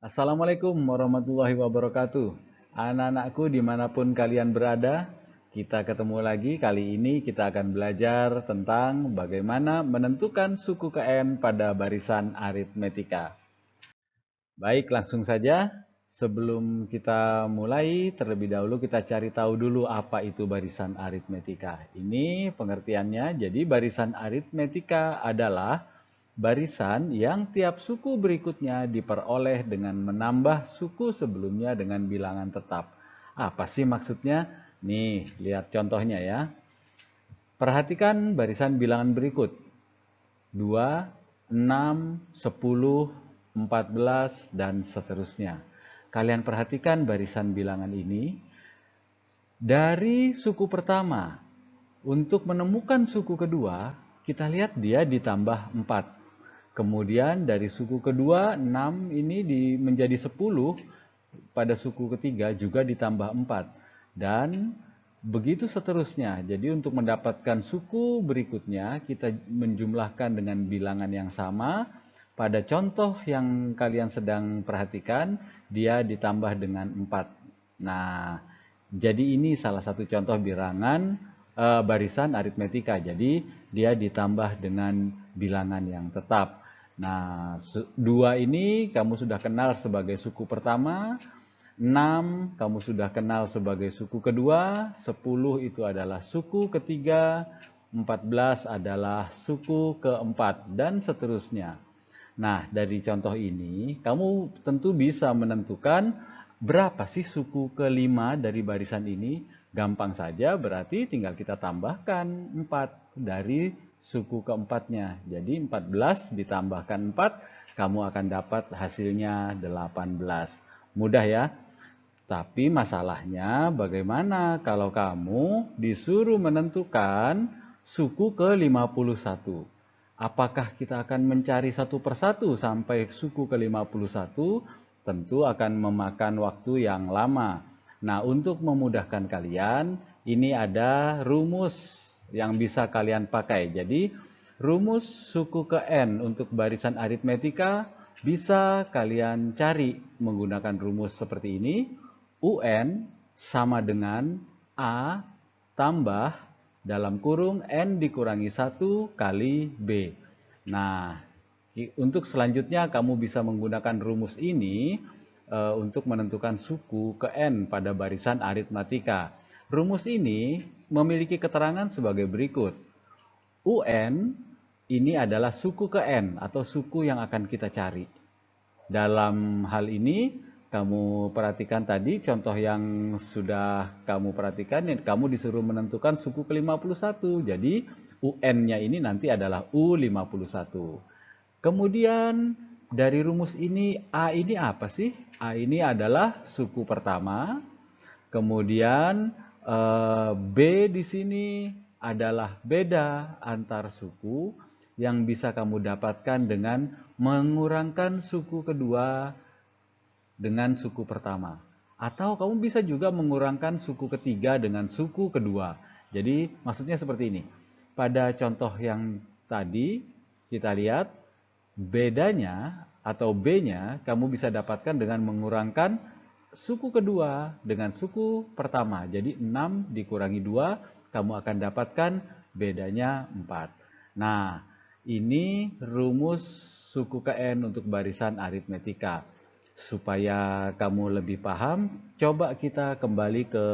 Assalamualaikum warahmatullahi wabarakatuh. Anak-anakku dimanapun kalian berada, kita ketemu lagi. Kali ini kita akan belajar tentang bagaimana menentukan suku KN pada barisan aritmetika. Baik, langsung saja. Sebelum kita mulai, terlebih dahulu kita cari tahu dulu apa itu barisan aritmetika. Ini pengertiannya, jadi barisan aritmetika adalah barisan yang tiap suku berikutnya diperoleh dengan menambah suku sebelumnya dengan bilangan tetap. Apa sih maksudnya? Nih, lihat contohnya ya. Perhatikan barisan bilangan berikut. 2, 6, 10, 14, dan seterusnya. Kalian perhatikan barisan bilangan ini. Dari suku pertama, untuk menemukan suku kedua, kita lihat dia ditambah 4. Kemudian dari suku kedua, 6 ini menjadi 10, pada suku ketiga juga ditambah 4. Dan begitu seterusnya. Jadi untuk mendapatkan suku berikutnya, kita menjumlahkan dengan bilangan yang sama. Pada contoh yang kalian sedang perhatikan, dia ditambah dengan 4. Nah, jadi ini salah satu contoh barisan aritmetika. Jadi dia ditambah dengan bilangan yang tetap. Nah, 2 ini kamu sudah kenal sebagai suku pertama, 6 kamu sudah kenal sebagai suku kedua, 10 itu adalah suku ketiga, 14 adalah suku keempat, dan seterusnya. Nah, dari contoh ini, kamu tentu bisa menentukan berapa sih suku kelima dari barisan ini. Gampang saja, berarti tinggal kita tambahkan 4 dari suku keempatnya. Jadi 14 ditambahkan 4, kamu akan dapat hasilnya 18. Mudah ya? Tapi masalahnya bagaimana kalau kamu disuruh menentukan suku ke-51? Apakah kita akan mencari satu persatu sampai suku ke-51? Tentu akan memakan waktu yang lama. Nah, untuk memudahkan kalian, ini ada rumus yang bisa kalian pakai. Jadi, rumus suku ke N untuk barisan aritmetika bisa kalian cari menggunakan rumus seperti ini. UN sama dengan A tambah dalam kurung N dikurangi 1 kali B. Nah, untuk selanjutnya kamu bisa menggunakan rumus ini untuk menentukan suku ke N pada barisan aritmatika. Rumus ini memiliki keterangan sebagai berikut. UN ini adalah suku ke N atau suku yang akan kita cari. Dalam hal ini, kamu perhatikan tadi contoh yang sudah kamu perhatikan, kamu disuruh menentukan suku ke-51. Jadi UN-nya ini nanti adalah U51. Kemudian dari rumus ini, A ini apa sih? A ini adalah suku pertama. Kemudian B di sini adalah beda antar suku yang bisa kamu dapatkan dengan mengurangkan suku kedua dengan suku pertama. Atau kamu bisa juga mengurangkan suku ketiga dengan suku kedua. Jadi maksudnya seperti ini. Pada contoh yang tadi kita lihat bedanya atau B-nya kamu bisa dapatkan dengan mengurangkan suku kedua dengan suku pertama. Jadi 6 dikurangi 2, kamu akan dapatkan bedanya 4. Nah, ini rumus suku KN untuk barisan aritmetika. Supaya kamu lebih paham, coba kita kembali ke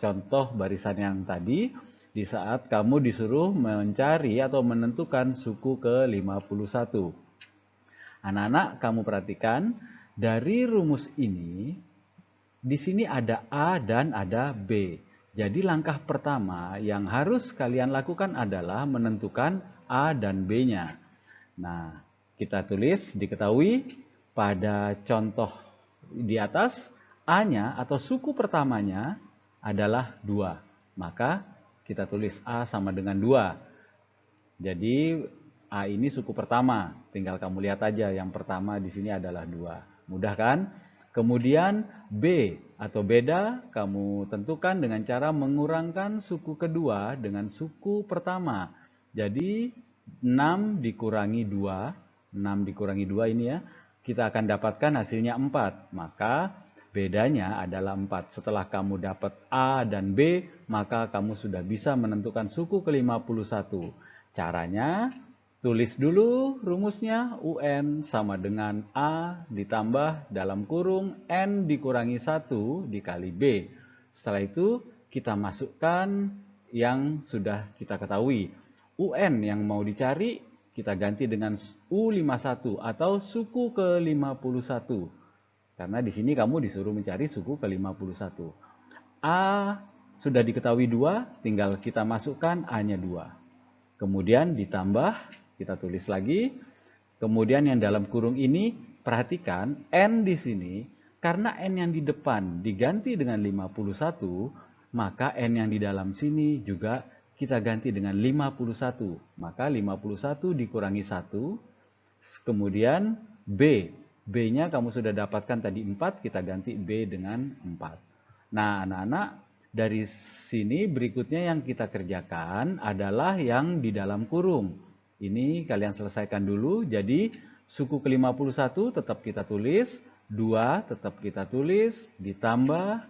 contoh barisan yang tadi. Di saat kamu disuruh mencari atau menentukan suku ke-51. Anak-anak, kamu perhatikan, dari rumus ini, di sini ada A dan ada B. Jadi langkah pertama yang harus kalian lakukan adalah menentukan A dan B-nya. Nah, kita tulis, diketahui pada contoh di atas, A-nya atau suku pertamanya adalah 2. Maka kita tulis A sama dengan 2. Jadi A ini suku pertama, tinggal kamu lihat aja yang pertama di sini adalah 2. Mudah kan? Kemudian B atau beda kamu tentukan dengan cara mengurangkan suku kedua dengan suku pertama. Jadi 6 dikurangi 2, 6 dikurangi 2 ini ya, kita akan dapatkan hasilnya 4. Maka bedanya adalah 4. Setelah kamu dapat A dan B, maka kamu sudah bisa menentukan suku ke-51. Caranya, tulis dulu rumusnya. UN sama dengan A ditambah dalam kurung N dikurangi 1 dikali B. Setelah itu kita masukkan yang sudah kita ketahui. UN yang mau dicari kita ganti dengan U51 atau suku ke-51. Karena di sini kamu disuruh mencari suku ke-51. A sudah diketahui 2, tinggal kita masukkan A-nya 2. Kemudian ditambah, kita tulis lagi. Kemudian yang dalam kurung ini, perhatikan N di sini, karena N yang di depan diganti dengan 51, maka N yang di dalam sini juga kita ganti dengan 51. Maka 51 dikurangi 1. Kemudian B. B-nya kamu sudah dapatkan tadi 4, kita ganti B dengan 4. Nah, anak-anak, dari sini berikutnya yang kita kerjakan adalah yang di dalam kurung. Ini kalian selesaikan dulu. Jadi, suku ke-51 tetap kita tulis, 2 tetap kita tulis, ditambah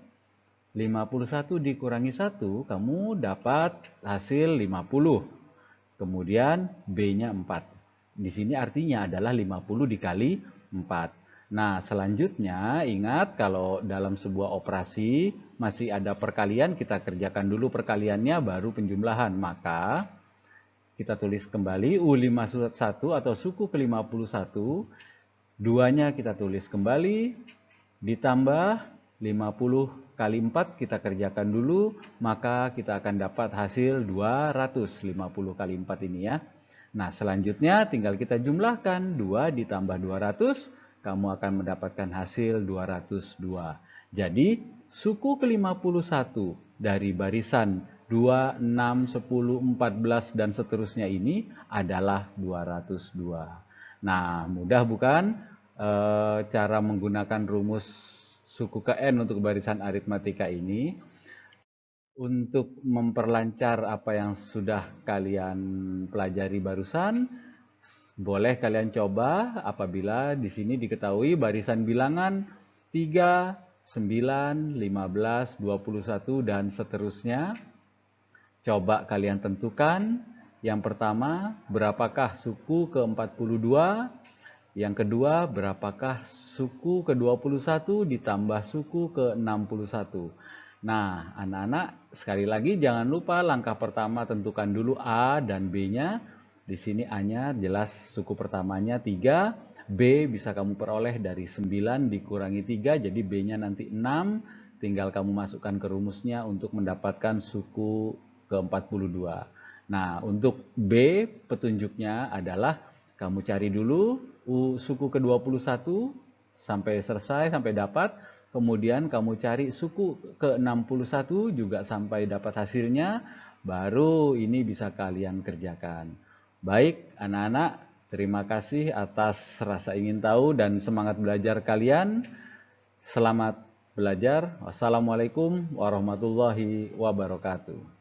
51 dikurangi 1, kamu dapat hasil 50. Kemudian B-nya 4. Di sini artinya adalah 50 dikali 4. Nah, selanjutnya ingat kalau dalam sebuah operasi masih ada perkalian, kita kerjakan dulu perkaliannya baru penjumlahan. Maka kita tulis kembali U51 atau suku ke-51. 2-nya kita tulis kembali, ditambah 50 kali 4 kita kerjakan dulu, maka kita akan dapat hasil 250 kali 4 ini ya. Nah, selanjutnya tinggal kita jumlahkan 2 ditambah 200, kamu akan mendapatkan hasil 202. Jadi, suku ke-51 dari barisan 2, 6, 10, 14 dan seterusnya ini adalah 202. Nah, mudah bukan cara menggunakan rumus suku ke N untuk barisan aritmatika ini? Untuk memperlancar apa yang sudah kalian pelajari barusan, boleh kalian coba apabila di sini diketahui barisan bilangan 3, 9, 15, 21 dan seterusnya. Coba kalian tentukan. Yang pertama, berapakah suku ke-42? Yang kedua, berapakah suku ke-21 ditambah suku ke-61? Nah, anak-anak, sekali lagi jangan lupa langkah pertama tentukan dulu A dan B-nya. Di sini A-nya jelas suku pertamanya 3, B bisa kamu peroleh dari 9 dikurangi 3, jadi B-nya nanti 6. Tinggal kamu masukkan ke rumusnya untuk mendapatkan suku ke-42. Nah, untuk B petunjuknya adalah kamu cari dulu suku ke-21 sampai selesai, sampai dapat. Kemudian kamu cari suku ke-61 juga sampai dapat hasilnya. Baru ini bisa kalian kerjakan. Baik, anak-anak, terima kasih atas rasa ingin tahu dan semangat belajar kalian. Selamat belajar. Wassalamualaikum warahmatullahi wabarakatuh.